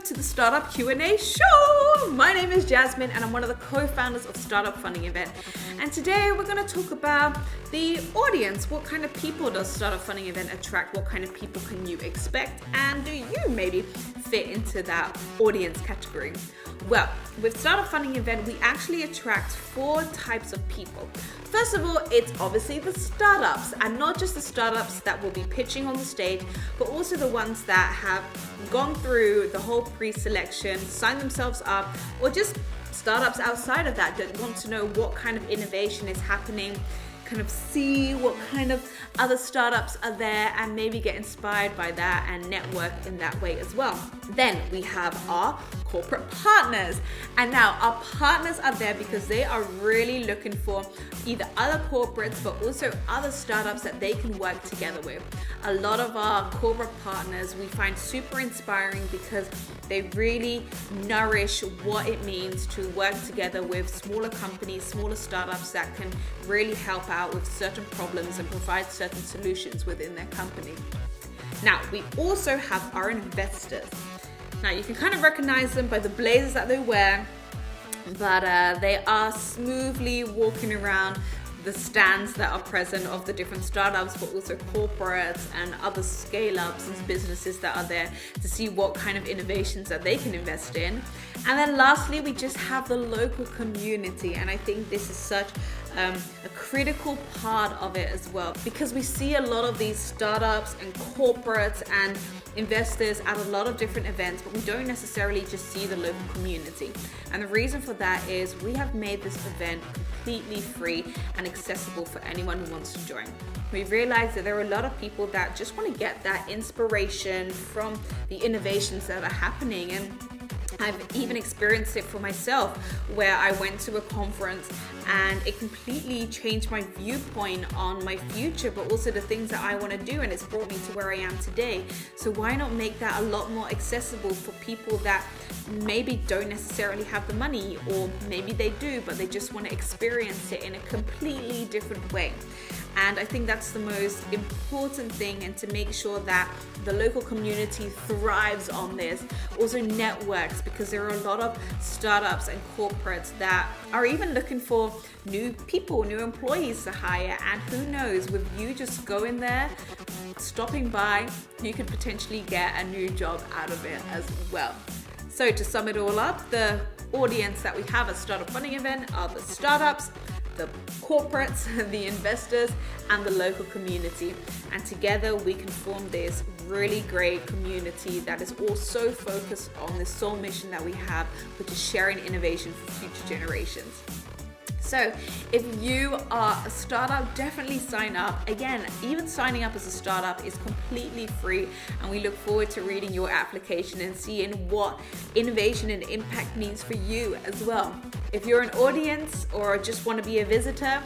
to the Startup Q&A Show. My name is Jasmine and I'm one of the co-founders of Startup Funding Event. And today we're going to talk about the audience. What kind of people does Startup Funding Event attract? What kind of people can you expect? And do you maybe fit into that audience category? Well, with Startup Funding Event, we actually attract 4 types of people. First of all, it's obviously the startups, and not just the startups that will be pitching on the stage, but also the ones that have gone through the whole pre-selection, signed themselves up, or just startups outside of that want to know what kind of innovation is happening, kind of see what kind of other startups are there and maybe get inspired by that and network in that way as well. Then we have our corporate partners. And now our partners are there because they are really looking for either other corporates but also other startups that they can work together with. A lot of our corporate partners we find super inspiring because they really nourish what it means to work together with smaller companies, smaller startups that can really help out with certain problems and provide certain solutions within their company. Now, we also have our investors. Now, you can kind of recognize them by the blazers that they wear, but they are smoothly walking around the stands that are present of the different startups, but also corporates and other scale-ups and businesses that are there to see what kind of innovations that they can invest in. And then lastly, we just have the local community, and I think this is such a critical part of it as well, because we see a lot of these startups and corporates and investors at a lot of different events, but we don't necessarily just see the local community. And the reason for that is we have made this event completely free and accessible for anyone who wants to join. We've realized that there are a lot of people that just want to get that inspiration from the innovations that are happening, and I've even experienced it for myself where I went to a conference and it completely changed my viewpoint on my future, but also the things that I want to do, and it's brought me to where I am today. So why not make that a lot more accessible for people that maybe don't necessarily have the money, or maybe they do, but they just want to experience it in a completely different way. And I think that's the most important thing, and to make sure that the local community thrives on this, also networks, because there are a lot of startups and corporates that are even looking for new people, new employees to hire, and who knows, with you just going there, stopping by, you could potentially get a new job out of it as well. So to sum it all up, the audience that we have at Startup Funding Event are the startups, the corporates, the investors, and the local community. And together we can form this really great community that is also focused on the sole mission that we have, which is sharing innovation for future generations. So if you are a startup, definitely sign up. Again, even signing up as a startup is completely free, and we look forward to reading your application and seeing what innovation and impact means for you as well. If you're an audience or just want to be a visitor,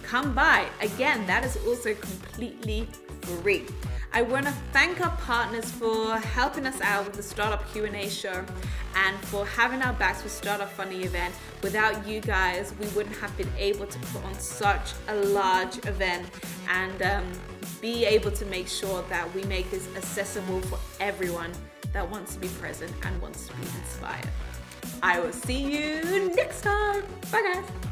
come by. Again, that is also completely free. I want to thank our partners for helping us out with the Startup Q&A Show and for having our backs with Startup Funding Event. Without you guys, we wouldn't have been able to put on such a large event and be able to make sure that we make this accessible for everyone that wants to be present and wants to be inspired. I will see you next time. Bye guys.